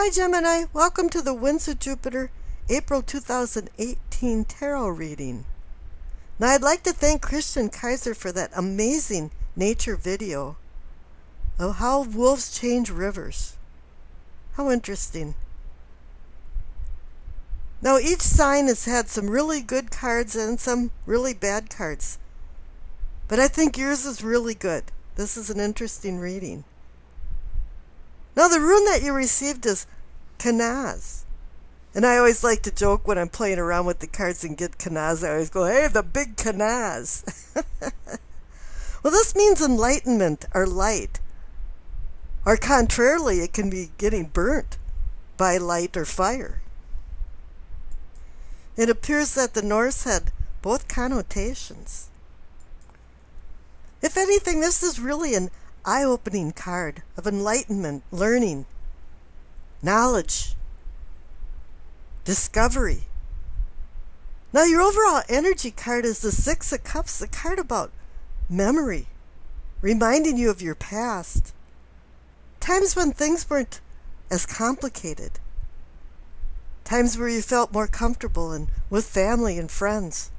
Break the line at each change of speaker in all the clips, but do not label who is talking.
Hi Gemini, welcome to the Winds of Jupiter April 2018 Tarot reading. Now I'd like to thank Christian Kaiser for that amazing nature video of how wolves change rivers. How interesting. Now each sign has had some really good cards and some really bad cards. But I think yours is really good. This is an interesting reading. Now the rune that you received is Kanaz. And I always like to joke when I'm playing around with the cards and get Kanaz. I always go, hey, the big Kanaz. Well, this means enlightenment or light. Or contrarily, it can be getting burnt by light or fire. It appears that the Norse had both connotations. If anything, this is really an eye-opening card of enlightenment, learning, knowledge, discovery. Now your overall energy card is the Six of Cups, a card about memory, reminding you of your past, times when things weren't as complicated, times where you felt more comfortable and with family and friends.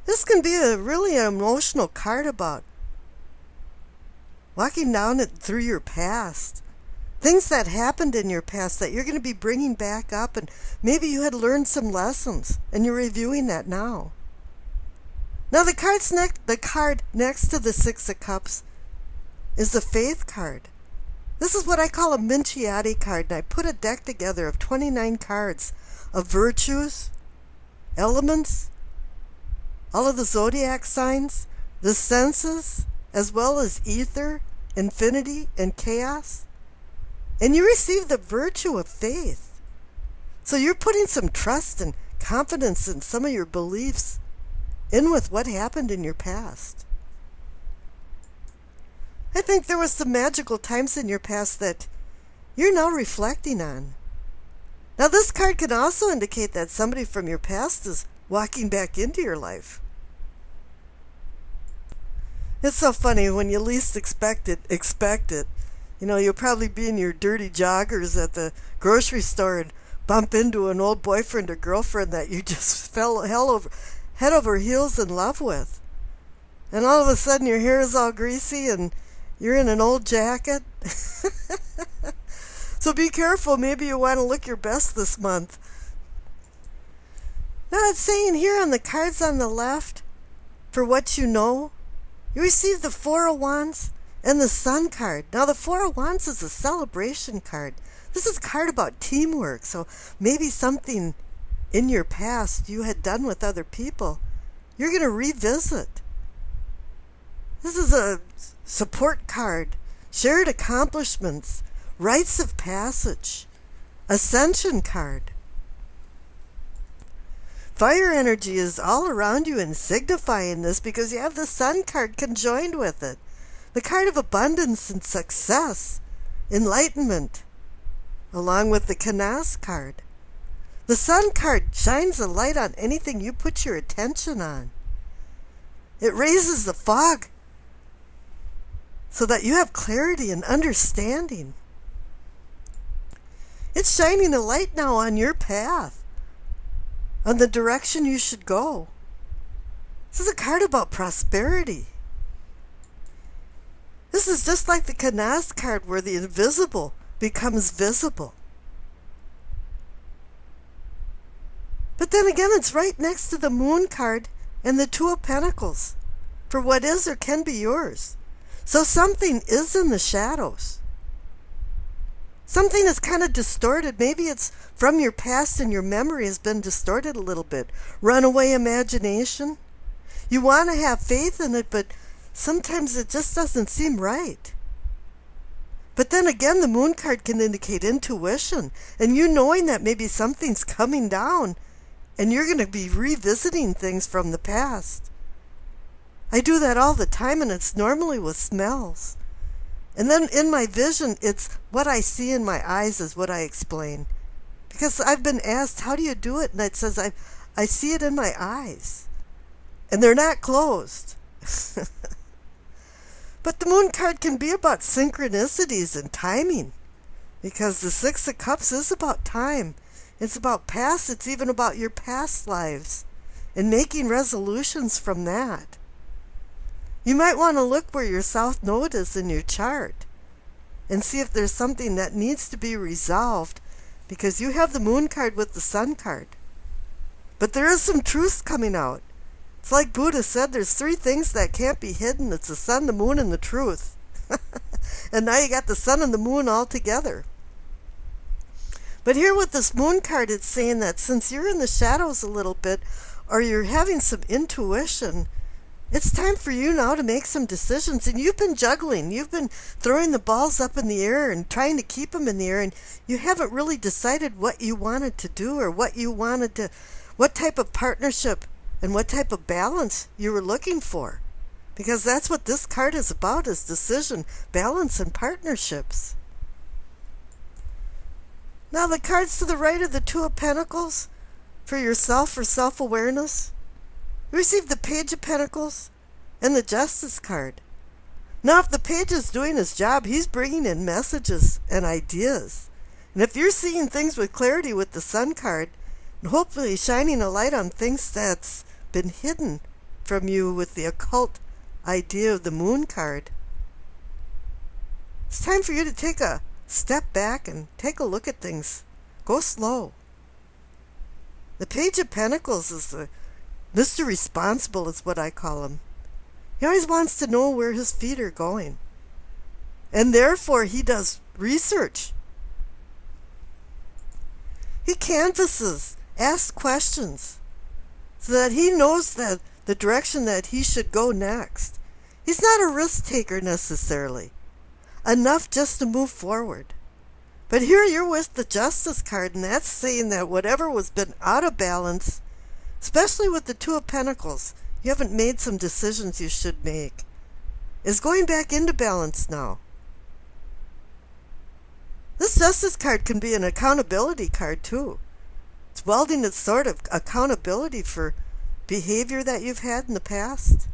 This can be a really emotional card about walking down it through your past. Things that happened in your past that you're going to be bringing back up, and maybe you had learned some lessons and you're reviewing that now. Now the card next to the Six of Cups is the Faith card. This is what I call a Minchiati card, and I put a deck together of 29 cards of virtues, elements, all of the zodiac signs, the senses, as well as ether, infinity, and chaos. And you receive the virtue of faith. So you're putting some trust and confidence in some of your beliefs in with what happened in your past. I think there were some magical times in your past that you're now reflecting on. Now this card can also indicate that somebody from your past is walking back into your life. It's so funny, when you least expect it. You know, you'll probably be in your dirty joggers at the grocery store and bump into an old boyfriend or girlfriend that you just fell head over heels in love with. And all of a sudden your hair is all greasy and you're in an old jacket. So be careful, maybe you want to look your best this month. Now it's saying here on the cards on the left, for what you know, you receive the Four of Wands and the Sun card. Now the Four of Wands is a celebration card. This is a card about teamwork. So maybe something in your past you had done with other people, you're going to revisit. This is a support card, shared accomplishments, rites of passage, ascension card. Fire energy is all around you and signifying this because you have the Sun card conjoined with it. The card of abundance and success, enlightenment, along with the Kanaz card. The Sun card shines a light on anything you put your attention on. It raises the fog so that you have clarity and understanding. It's shining a light now on your path, on the direction you should go. This is a card about prosperity. This is just like the Kanaz card where the invisible becomes visible. But then again, it's right next to the Moon card and the Two of Pentacles for what is or can be yours. So something is in the shadows. Something is kind of distorted. Maybe it's from your past and your memory has been distorted a little bit. Runaway imagination. You want to have faith in it, but sometimes it just doesn't seem right. But then again, the Moon card can indicate intuition, and you knowing that maybe something's coming down and you're going to be revisiting things from the past. I do that all the time, and it's normally with smells. And then in my vision, it's what I see in my eyes is what I explain. Because I've been asked, how do you do it? And it says, I see it in my eyes. And they're not closed. But the Moon card can be about synchronicities and timing. Because the Six of Cups is about time. It's about past. It's even about your past lives and making resolutions from that. You might want to look where your South Node is in your chart and see if there's something that needs to be resolved, because you have the Moon card with the Sun card. But there is some truth coming out. It's like Buddha said, there's three things that can't be hidden. It's the sun, the moon, and the truth. And now you got the sun and the moon all together. But here with this Moon card, it's saying that since you're in the shadows a little bit, or you're having some intuition, it's time for you now to make some decisions. And you've been juggling. You've been throwing the balls up in the air and trying to keep them in the air, and you haven't really decided what you wanted to do or what type of partnership and what type of balance you were looking for. Because that's what this card is about, is decision, balance, and partnerships. Now the cards to the right are the Two of Pentacles for yourself, for self-awareness. You receive the Page of Pentacles and the Justice card. Now if the Page is doing his job, he's bringing in messages and ideas. And if you're seeing things with clarity with the Sun card, and hopefully shining a light on things that's been hidden from you with the occult idea of the Moon card, it's time for you to take a step back and take a look at things. Go slow. The Page of Pentacles is the Mr. Responsible, is what I call him. He always wants to know where his feet are going. And therefore he does research. He canvasses, asks questions, so that he knows that the direction that he should go next. He's not a risk taker necessarily. Enough just to move forward. But here you're with the Justice card, and that's saying that whatever was been out of balance, especially with the Two of Pentacles, you haven't made some decisions you should make, is going back into balance now. This Justice card can be an accountability card too. It's welding its sort of accountability for behavior that you've had in the past,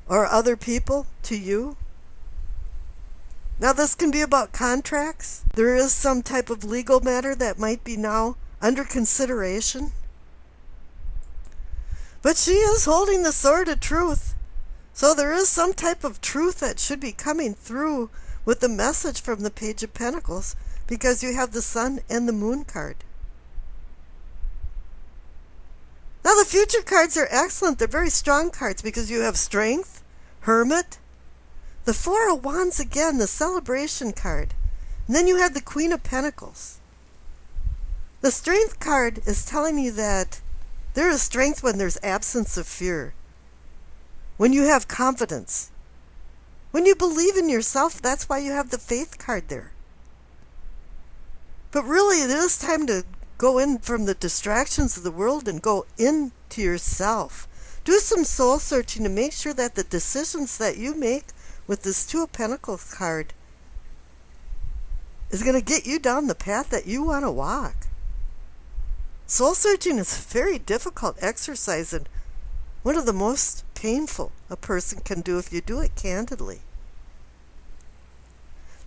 or other people to you. Now this can be about contracts. There is some type of legal matter that might be now under consideration. But she is holding the sword of truth. So there is some type of truth that should be coming through with the message from the Page of Pentacles, because you have the Sun and the Moon card. Now the future cards are excellent. They're very strong cards because you have Strength, Hermit, the Four of Wands again, the Celebration card. And then you have the Queen of Pentacles. The Strength card is telling you that there is strength when there's absence of fear. When you have confidence. When you believe in yourself, that's why you have the Faith card there. But really, it is time to go in from the distractions of the world and go into yourself. Do some soul searching to make sure that the decisions that you make with this Two of Pentacles card is going to get you down the path that you want to walk. Soul searching is a very difficult exercise and one of the most painful a person can do if you do it candidly.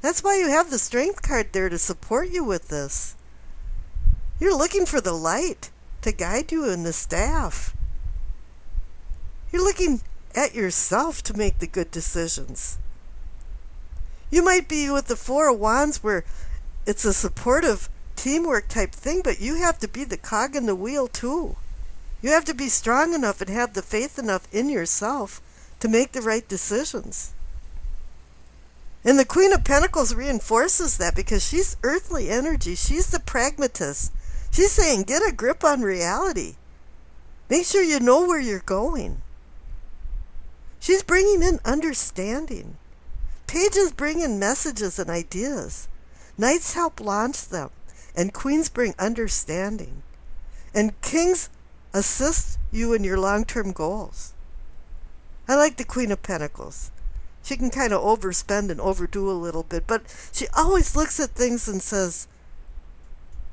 That's why you have the Strength card there to support you with this. You're looking for the light to guide you in the staff. You're looking at yourself to make the good decisions. You might be with the Four of Wands where it's a supportive teamwork type thing, but you have to be the cog in the wheel too. You have to be strong enough and have the faith enough in yourself to make the right decisions. And the Queen of Pentacles reinforces that because she's earthly energy. She's the pragmatist. She's saying, get a grip on reality. Make sure you know where you're going. She's bringing in understanding. Pages bring in messages and ideas. Knights help launch them. And queens bring understanding. And kings assist you in your long-term goals. I like the Queen of Pentacles. She can kind of overspend and overdo a little bit, but she always looks at things and says,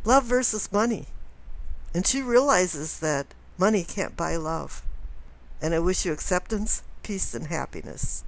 love versus money. And she realizes that money can't buy love. And I wish you acceptance, peace, and happiness.